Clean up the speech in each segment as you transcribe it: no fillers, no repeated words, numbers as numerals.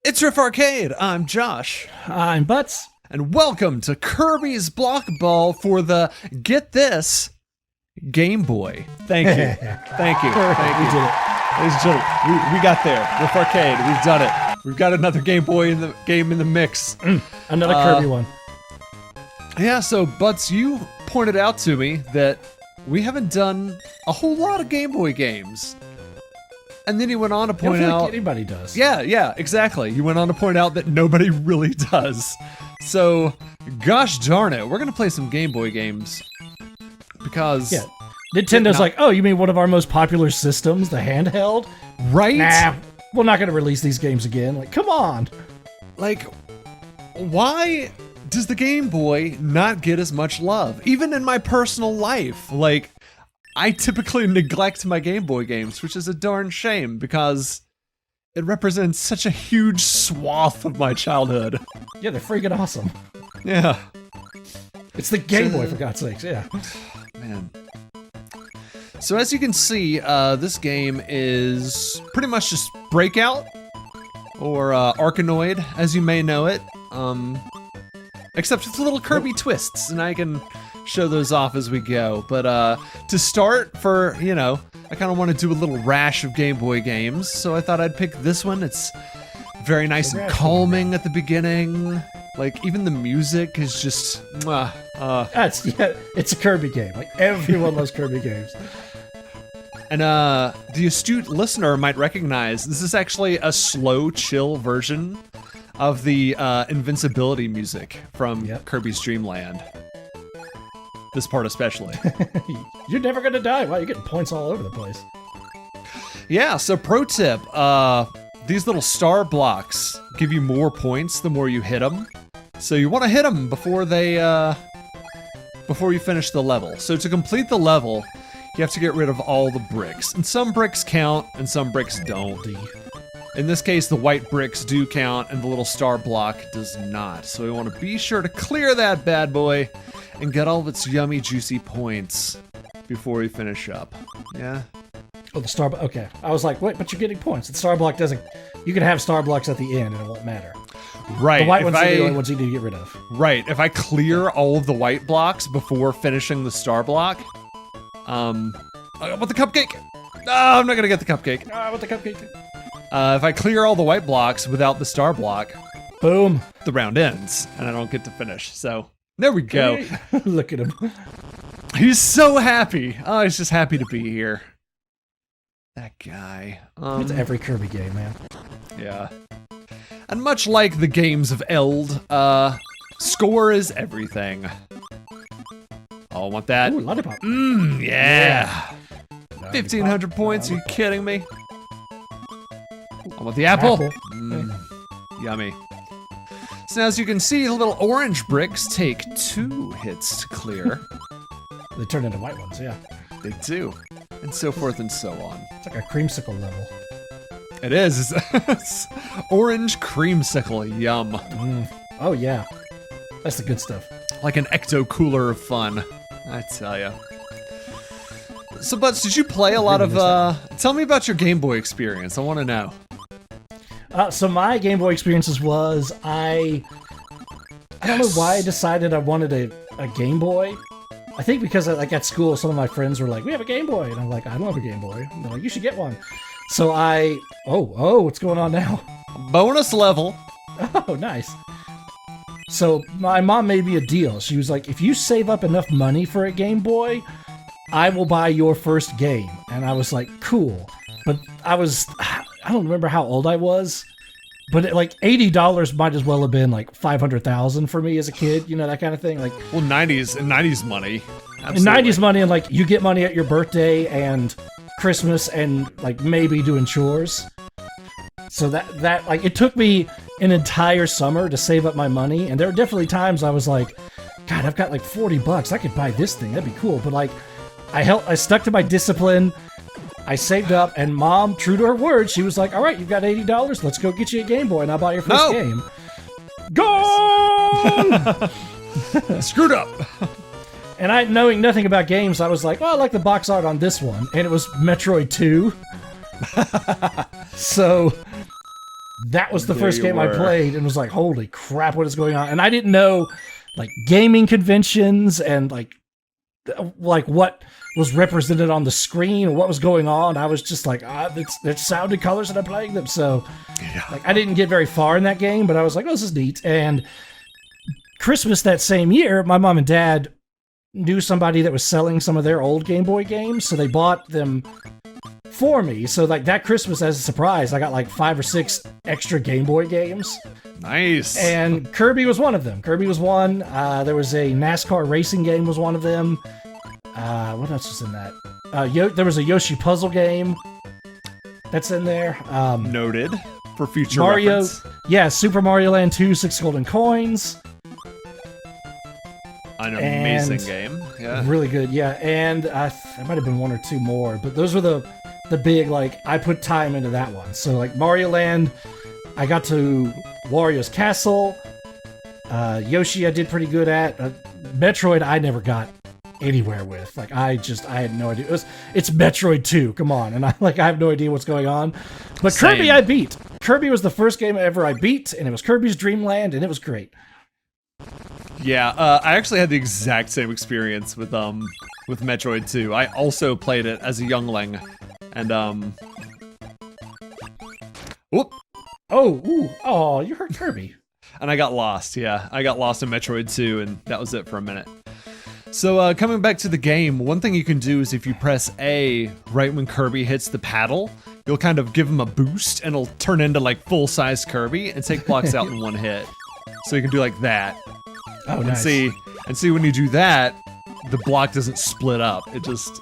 It's Riff Arcade. I'm Josh. I'm Butts. And welcome to Kirby's Block Ball for the, get this, Game Boy. Thank you. Thank you. Thank you. We did it. Ladies and gentlemen, we got there. Riff Arcade. We've done it. We've got another Game Boy in the game in the mix. Another Kirby one. Yeah, so Butts, you pointed out to me that we haven't done a whole lot of Game Boy games. And then he went on to point out... Like anybody does. Yeah, exactly. You went on to point out that nobody really does. So, gosh darn it, we're gonna play some Game Boy games. Because... Yeah. Nintendo's like, oh, you mean one of our most popular systems, the handheld? Right? Nah, we're not gonna release these games again. Like, come on. Like, why does the Game Boy not get as much love? Even in my personal life, like... I typically neglect my Game Boy games, which is a darn shame because it represents such a huge swath of my childhood. Yeah, they're freaking awesome. Yeah. It's the Game Boy, for God's sakes, yeah. Man. So as you can see, this game is pretty much just Breakout, or Arkanoid, as you may know it. Except with little Kirby twists, and I can show those off as we go. But to start, for, you know, I kind of want to do a little rash of Game Boy games, so I thought I'd pick this one. It's very nice and calming at the beginning. Like, even the music is just... it's a Kirby game. Like, everyone loves Kirby games. And the astute listener might recognize this is actually a slow, chill version of the invincibility music from Kirby's Dream Land. This part especially. You're never gonna die. Wow, you're getting points all over the place. Yeah, so pro tip, these little star blocks give you more points the more you hit them. So you want to hit them before they, before you finish the level. So to complete the level, you have to get rid of all the bricks. And some bricks count, and some bricks don't. In this case, the white bricks do count, and the little star block does not. So we want to be sure to clear that bad boy and get all of its yummy, juicy points before we finish up. Yeah? Oh, the star block. Okay. I was like, wait, but you're getting points. The star block doesn't... You can have star blocks at the end, and it won't matter. Right. The white ones are the only ones you need to get rid of. Right. If I clear all of the white blocks before finishing the star block... I want the cupcake! No, I'm not gonna get the cupcake. I want the cupcake. If I clear all the white blocks without the star block... Boom. The round ends, and I don't get to finish, so... There we go. Look at him. He's so happy. Oh, he's just happy to be here. That guy. It's every Kirby game, man. Yeah. And much like the games of Eld, score is everything. Oh, I want that. Ooh, lollipop. Yeah. 1,500 points, are you kidding me? I want the apple. Yummy. So now, as you can see, the little orange bricks take 2 hits to clear. They turn into white ones, yeah. They do. And so forth and so on. It's like a creamsicle level. It is. It's orange creamsicle. Yum. Oh, yeah. That's the good stuff. Like an ecto cooler of fun, I tell ya. So, Butts, did you play a lot of, tell me about your Game Boy experience. I want to know. So my Game Boy experiences was, I don't know why I decided I wanted a Game Boy. I think because like at school, some of my friends were like, we have a Game Boy. And I'm like, I don't have a Game Boy. And they're like, you should get one. So what's going on now? Bonus level. Oh, nice. So my mom made me a deal. She was like, if you save up enough money for a Game Boy, I will buy your first game. And I was like, cool. But I don't remember how old I was, but like $80 might as well have been like $500,000 for me as a kid, you know, that kind of thing. Like, well, 90s money. Absolutely. 90s money, and like you get money at your birthday and Christmas and like maybe doing chores. So that like it took me an entire summer to save up my money, and there were definitely times I was like, God, I've got like $40. I could buy this thing. That'd be cool. But like, I stuck to my discipline. I saved up, and Mom, true to her word, she was like, all right, you've got $80. Let's go get you a Game Boy, and I'll buy your first game. Gone! Screwed up. And I, knowing nothing about games, I was like, well, I like the box art on this one. And it was Metroid 2. So that was the There first you game I were. played and was like, holy crap, what is going on? And I didn't know like gaming conventions and like what was represented on the screen or what was going on. I was just like, it's sound and colors and I'm playing them. So like I didn't get very far in that game, but I was like, oh, this is neat. And Christmas that same year, my mom and dad knew somebody that was selling some of their old Game Boy games, so they bought them for me. So like that Christmas, as a surprise, I got like 5 or 6 extra Game Boy games. Nice. And Kirby was one of them. Kirby was one. There was a NASCAR racing game was one of them. What else was in that? There was a Yoshi puzzle game that's in there. Noted for future Mario, reference. yeah, Super Mario Land 2, 6 Golden Coins. An amazing game. Yeah. Really good, yeah. And there might have been 1 or 2 more, but those were the big, like, I put time into that one. So, like, Mario Land, I got to Wario's Castle. Yoshi I did pretty good at. Metroid I never got anywhere with. Like, I had no idea. It's Metroid 2, come on. And I have no idea what's going on. But Same. Kirby I beat. Kirby was the first game ever I beat, and it was Kirby's Dream Land, and it was great. Yeah, I actually had the exact same experience with Metroid 2. I also played it as a youngling, and whoop, Oh, you hurt Kirby. and I got lost. Yeah, I got lost in Metroid 2, and that was it for a minute. So coming back to the game, one thing you can do is if you press A right when Kirby hits the paddle, you'll kind of give him a boost, and it'll turn into like full-size Kirby and take blocks out in one hit. So you can do like that. Oh, And nice. see when you do that, the block doesn't split up. It just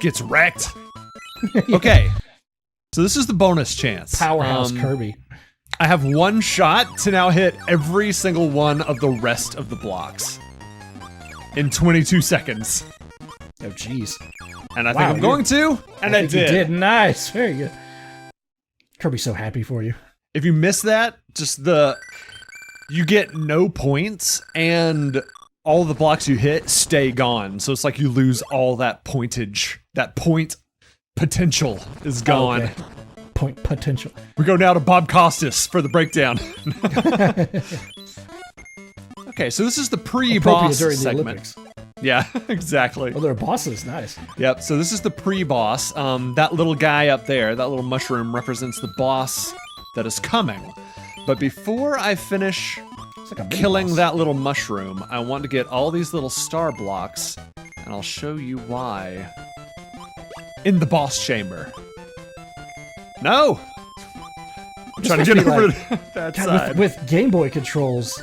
gets wrecked. Okay. So this is the bonus chance. Powerhouse Kirby. I have one shot to now hit every single one of the rest of the blocks in 22 seconds. Oh, jeez. And I think I'm going to, and I think did. You did. Nice. Very good. Kirby's so happy for you. If you miss that, you get no points, and all the blocks you hit stay gone. So it's like you lose all that pointage. That point potential is gone. Okay. Point potential. We go now to Bob Costas for the breakdown. Okay, so this is the pre-boss During the segment. Olympics. Yeah, exactly. Oh, there are bosses. Nice. Yep, so this is the pre-boss. That little guy up there, that little mushroom, represents the boss that is coming. But before I finish It's like a mini killing boss. that little mushroom, I want to get all these little star blocks, and I'll show you why. In the boss chamber. No! I'm trying to must get be over like- to that God, side. with Game Boy controls,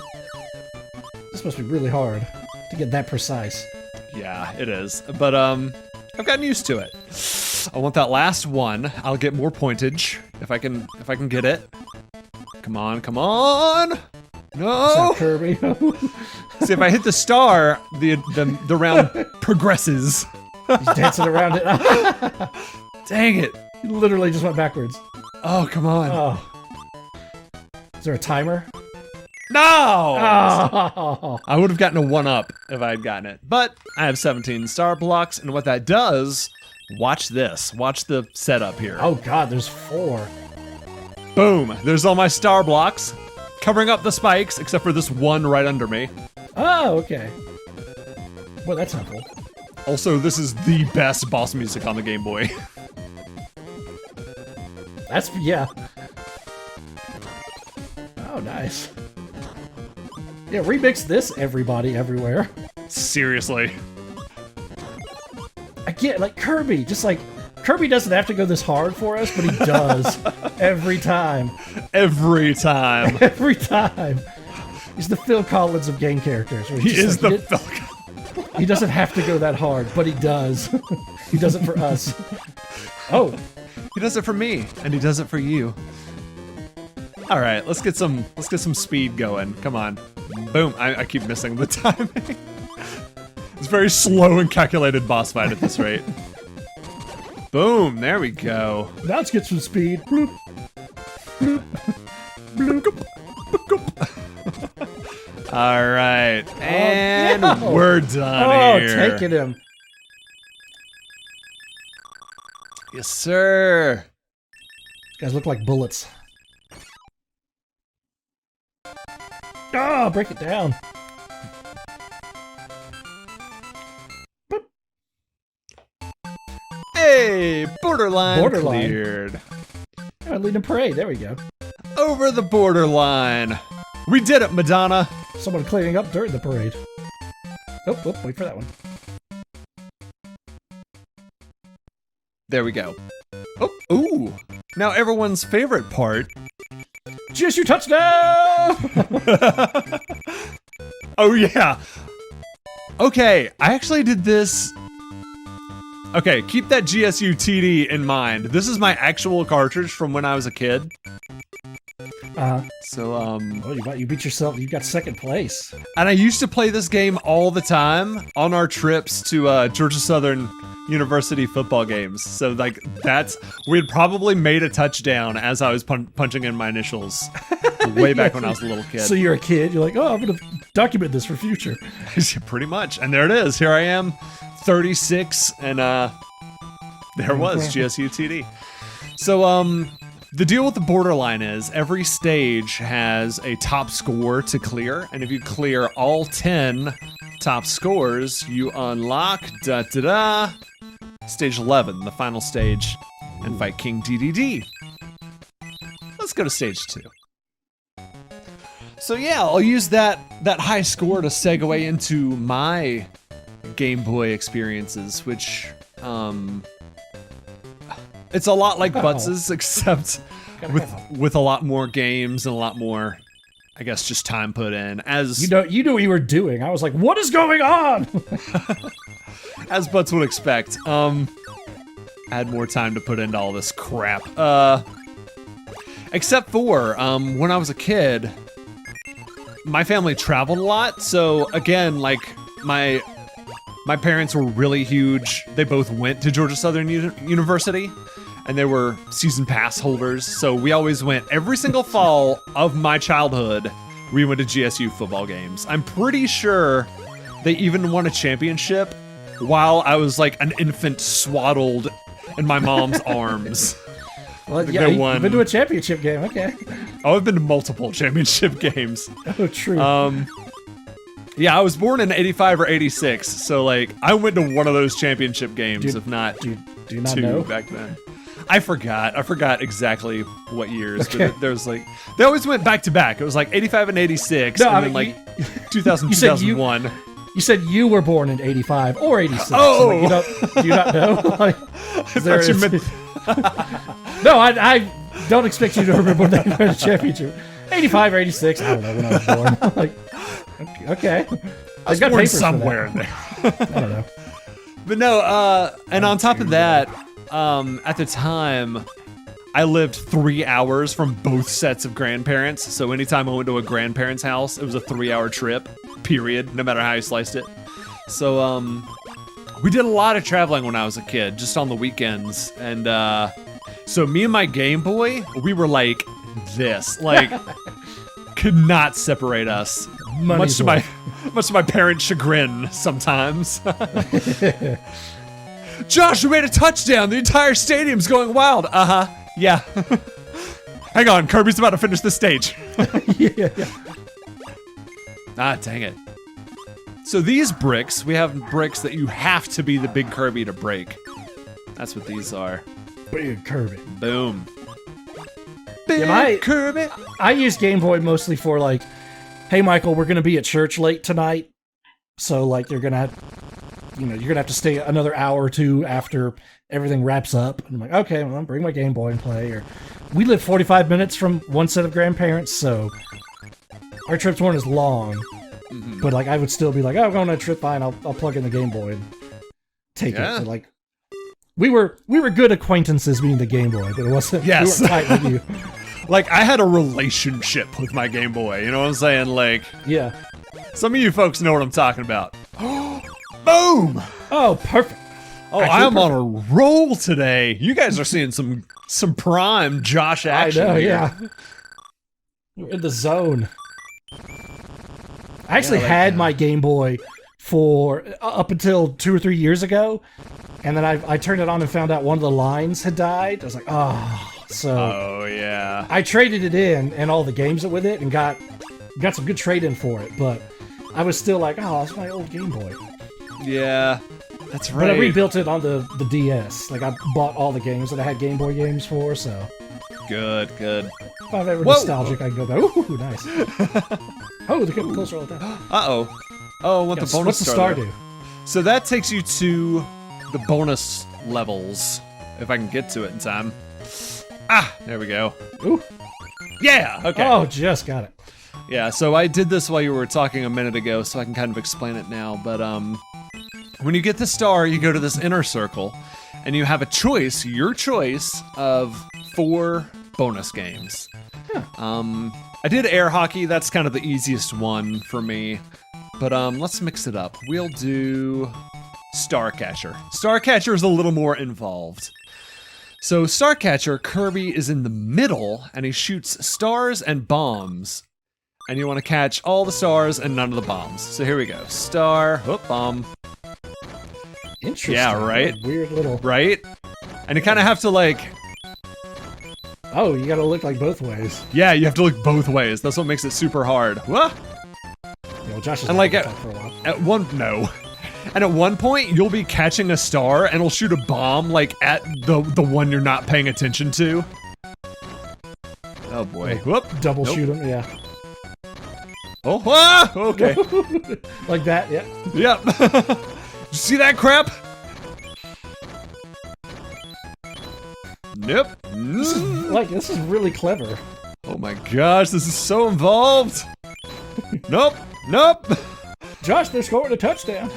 this must be really hard to get that precise. Yeah, it is. But I've gotten used to it. I want that last one. I'll get more pointage if I can get it. Come on, come on! No! Kirby. See, if I hit the star, the round progresses. He's dancing around it. Dang it! He literally just went backwards. Oh, come on! Oh. Is there a timer? No! Oh. I would have gotten a 1-up if I had gotten it, but I have 17 star blocks, and what that does, watch this. Watch the setup here. Oh God, there's 4. Boom! There's all my star blocks, covering up the spikes, except for this one right under me. Oh, okay. Well, that's helpful. Also, this is the best boss music on the Game Boy. Yeah. Oh, nice. Yeah, remix this, everybody, everywhere. Seriously. Again, like Kirby, just like Kirby doesn't have to go this hard for us, but he does every time. Every time. Every time. He's the Phil Collins of game characters. where He he's is just like, the Falcon. He doesn't have to go that hard, but he does. He does it for us. Oh, He does it for me, and he does it for you. All right, let's get some speed going. Come on. Boom. I keep missing the timing. It's a very slow and calculated boss fight at this rate. Boom. There we go. now let's get some speed. Bloop. All right, and no. we're done Oh, here. taking him. Yes, sir. These guys look like bullets. Oh, break it down. Hey, borderline Borderline. cleared. Oh, leading a parade. There we go. Over the borderline. We did it, Madonna. Someone cleaning up during the parade. Oh, wait for that one. There we go. Oh, ooh. Now everyone's favorite part. GSU touchdown! Oh, yeah. Okay, I actually did this. Okay, keep that GSU TD in mind. This is my actual cartridge from when I was a kid. So, Oh, you beat yourself. You got second place. and I used to play this game all the time on our trips to Georgia Southern University football games. So, like, we had probably made a touchdown as I was punching in my initials way back when I was a little kid. So you're a kid. You're like, oh, I'm gonna document this for future. Pretty much. And there it is. Here I am, 36, and there was GSU TD. So, the deal with the borderline is every stage has a top score to clear, and if you clear all 10 top scores, you unlock stage 11, the final stage, and fight King DDD. Let's go to stage 2. So yeah, I'll use that high score to segue into my Game Boy experiences, which it's a lot like Butz's, except with a lot more games and a lot more, I guess, just time put in. As you knew what you were doing. I was like, what is going on? as Butz would expect. I had more time to put into all this crap. Except for when I was a kid, my family traveled a lot. So again, like my parents were really huge. They both went to Georgia Southern University, and they were season pass holders. So we always went every single fall of my childhood. We went to GSU football games. I'm pretty sure they even won a championship while I was like an infant swaddled in my mom's arms. Well, yeah, you've been to a championship game, okay. Oh, I've been to multiple championship games. Oh, true. Yeah, I was born in 85 or 86, so like I went to one of those championship games, if not do you not two know? back then. I forgot exactly what years, but there was like, they always went back to back. It was like 85 and 86, and then like 2000, 2001. You said you were born in 85 or 86. Oh! So, like, do you not know? Like, no, I don't expect you to remember when they won the championship. 85 or 86, I don't know when I was born. Like, okay. I was born somewhere in there. I don't know. But no, and on top of that, at the time, I lived 3 hours from both sets of grandparents. So anytime I went to a grandparent's house, it was a 3-hour trip, period, no matter how you sliced it. So, we did a lot of traveling when I was a kid, just on the weekends. And, so me and my Game Boy, we were like this, like, could not separate us. Much to my parents' chagrin sometimes. Josh, we made a touchdown. The entire stadium's going wild. Yeah. Hang on, Kirby's about to finish the stage. Yeah. Ah, dang it. So these bricks, we have bricks that you have to be the big Kirby to break. That's what these are. Big Kirby. Boom. Big Kirby. I use Game Boy mostly for like, hey Michael, we're gonna be at church late tonight, so like you're gonna have to stay another hour or two after everything wraps up. And I'm like, okay, well, I'll bring my Game Boy and play. Or we live 45 minutes from one set of grandparents, so our trips weren't as long. Mm-hmm. But like, I would still be like, oh, I'm going on a trip, fine. I'll plug in the Game Boy and take it. But, like, we were good acquaintances being the Game Boy, but it wasn't. Yes. We weren't tight with you. Like, I had a relationship with my Game Boy. You know what I'm saying? Like, yeah. Some of you folks know what I'm talking about. Boom! Oh, perfect. Oh, I'm on a roll today. You guys are seeing some prime Josh action. I know, here. yeah. We're in the zone. I actually had my Game Boy for up until 2 or 3 years ago, and then I turned it on and found out one of the lines had died. I was like, oh, so. Oh, yeah. I traded it in and all the games with it and got got some good trade-in for it, but I was still like, oh, it's my old Game Boy. Yeah, that's right. But I rebuilt it on the DS. Like, I bought all the games that I had Game Boy games for, so... Good. If I'm ever nostalgic, I can go back. Ooh, nice. Oh, they're getting closer all the time. Uh-oh. Oh, what the bonus What's the star do? So that takes you to the bonus levels, if I can get to it in time. Ah, there we go. Ooh. Yeah, okay. Oh, just got it. Yeah, so I did this while you were talking a minute ago, so I can kind of explain it now. But when you get the star, you go to this inner circle, and you have a choice, your choice, of 4 bonus games. I did air hockey, that's kind of the easiest one for me. But let's mix it up. We'll do Starcatcher. Starcatcher is a little more involved. So Starcatcher, Kirby is in the middle, and he shoots stars and bombs. And you want to catch all the stars and none of the bombs. So here we go. Star, whoop, bomb. Interesting. Yeah, right? Weird little... Right? And you kind of have to like... Oh, you gotta look like both ways. Yeah, you have to look both ways. That's what makes it super hard. Whoa! You know, Josh is and like for a while. And at one point, you'll be catching a star, and it'll shoot a bomb, like, at the one you're not paying attention to. Oh, boy. Whoop. Double shoot him, yeah. Oh, ah, okay. Like that, yeah. Yep. Did you see that crap? Nope. This is really clever. Oh my gosh, this is so involved. Nope. Josh, they're scoring a touchdown.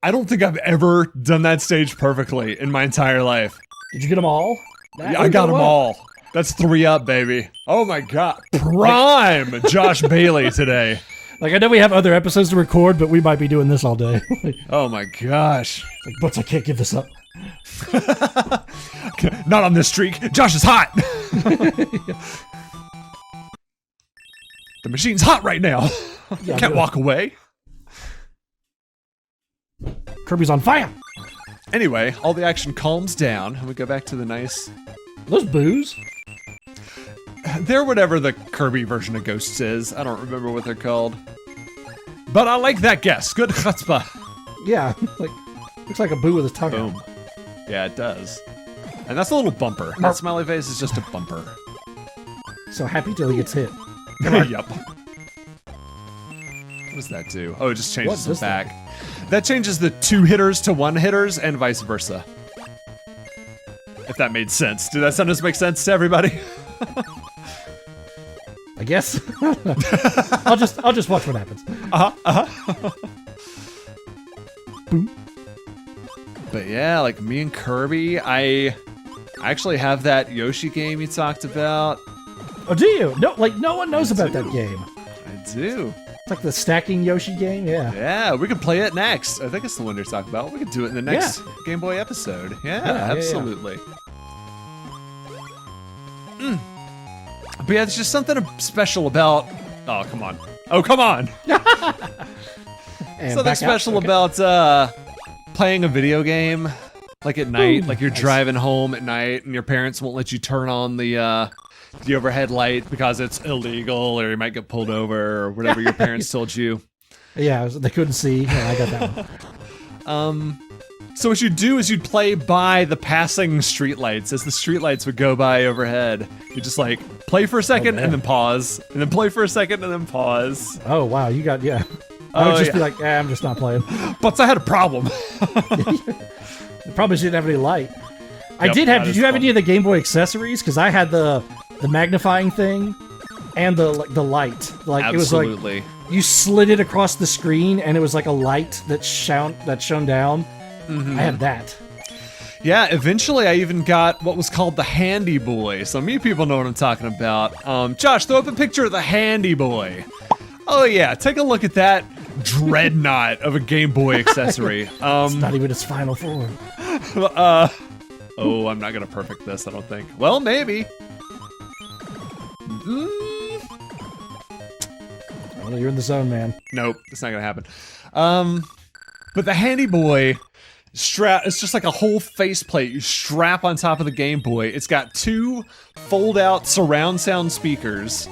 I don't think I've ever done that stage perfectly in my entire life. Did you get them all? Yeah, I got them all. That's 3 up, baby. Oh my god. Prime Josh Bailey today. Like, I know we have other episodes to record, but we might be doing this all day. Oh my gosh. Like, Butts, I can't give this up. Not on this streak. Josh is hot. The machine's hot right now. Yeah, Can't walk away. Kirby's on fire. Anyway, all the action calms down, and we go back to the nice... Those boos? They're whatever the Kirby version of Ghosts is. I don't remember what they're called. But I like that guess. Good chutzpah. Yeah, like, looks like a boo with his tongue Boom. out. Yeah, it does. And that's a little bumper. That smiley face is just a bumper. So happy till he gets hit. Yup. What does that do? Oh, it just changes the back. That changes the 2 hitters to 1 hitters and vice versa. If that made sense. Did that sentence make sense to everybody? I guess. I'll just watch what happens. Boom. But yeah, like me and Kirby, I actually have that Yoshi game you talked about. Oh, do you? No, like no one knows about that game. I do. It's like the stacking Yoshi game, yeah. Yeah, we could play it next. I think it's the one you're talking about. We could do it in the next Game Boy episode. Yeah, absolutely. But yeah, there's just something special about... Oh, come on. Oh, come on! Something special about playing a video game, like at night, like you're driving home at night and your parents won't let you turn on the overhead light because it's illegal or you might get pulled over or whatever your parents told you. Yeah, they couldn't see. Yeah, I got that one. So what you'd do is you'd play by the passing streetlights as the streetlights would go by overhead. You just like play for a second and then pause, and then play for a second and then pause. Oh wow, you got I would just be like, I'm just not playing. But I had a problem. Probably didn't have any light. Did you have any of the Game Boy accessories? Because I had the magnifying thing and the light. Like absolutely. It was like you slid it across the screen and it was like a light that shone down. I had that. Yeah, eventually I even got what was called the Handy Boy. So many people know what I'm talking about. Josh, throw up a picture of the Handy Boy. Oh yeah, take a look at that dreadnought of a Game Boy accessory. It's not even its final form. Oh, I'm not gonna perfect this, I don't think. Well, maybe. Well, you're in the zone, man. Nope, it's not gonna happen. But the Handy Boy it's just like a whole faceplate you strap on top of the Game Boy. It's got 2 fold-out surround sound speakers.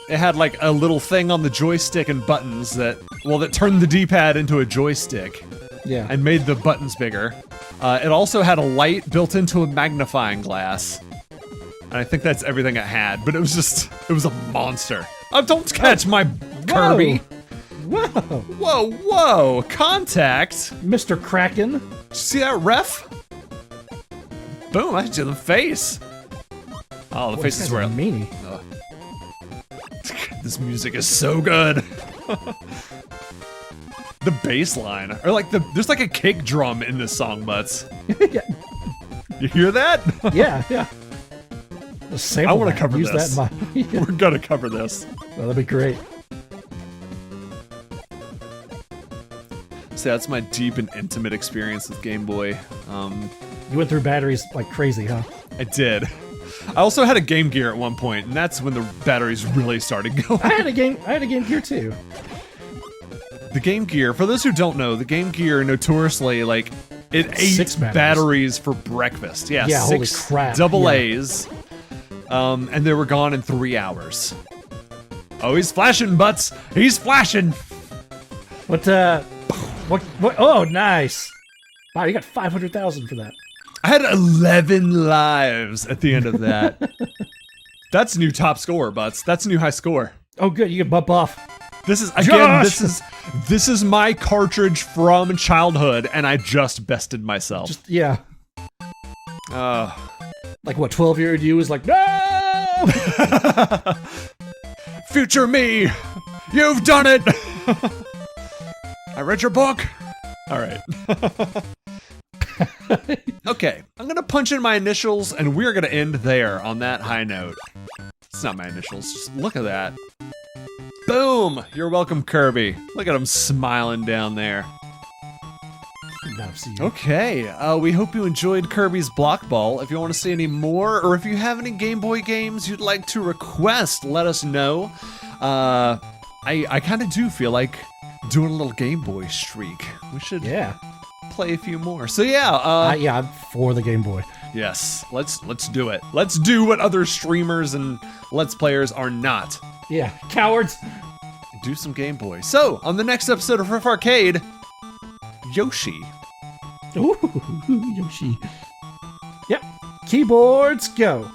It had like a little thing on the joystick and buttons that turned the D-pad into a joystick. Yeah. And made the buttons bigger. It also had a light built into a magnifying glass. And I think that's everything it had, but it was a monster. Oh, don't catch my Kirby. Whoa. Whoa, whoa, contact. Mr. Kraken. See that, ref? Boom, I hit you in the face. Oh, the face is where meanie. This music is so good. The bass line, or like there's like a kick drum in this song, Butts. Yeah. You hear that? Yeah. I want to cover Use this. That We're gonna cover this. Well, that'd be great. See, that's my deep and intimate experience with Game Boy. You went through batteries like crazy, huh? I did. I also had a Game Gear at one point, and that's when the batteries really started going. I had a Game Gear too. The Game Gear, for those who don't know, the Game Gear notoriously, like, it ate 6 batteries for breakfast. Yeah, Yeah, 6 holy crap, double yeah. A's. And they were gone in 3 hours. Oh, he's flashing, Butts! He's flashing! What, oh, nice! Wow, you got 500,000 for that. I had 11 lives at the end of that. That's new top score, Butts. That's new high score. Oh, good, you can bump off. This is, again, Josh! this is my cartridge from childhood, and I just bested myself. Yeah. Like what, 12-year-old you was like, no! Future me! You've done it! I read your book! Alright. Okay, I'm gonna punch in my initials, and we're gonna end there on that high note. It's not my initials, just look at that. Boom! You're welcome, Kirby. Look at him smiling down there. Okay, we hope you enjoyed Kirby's Block Ball. If you want to see any more, or if you have any Game Boy games you'd like to request, let us know. I kind of do feel like doing a little Game Boy streak. We should play a few more. So yeah, yeah, I'm for the Game Boy. Yes, let's do it. Let's do what other streamers and Let's Players are not. Yeah, cowards. Do some Game Boy. So, on the next episode of Riff Arcade, Yoshi. Ooh, Yoshi. Yep. Keyboards, go.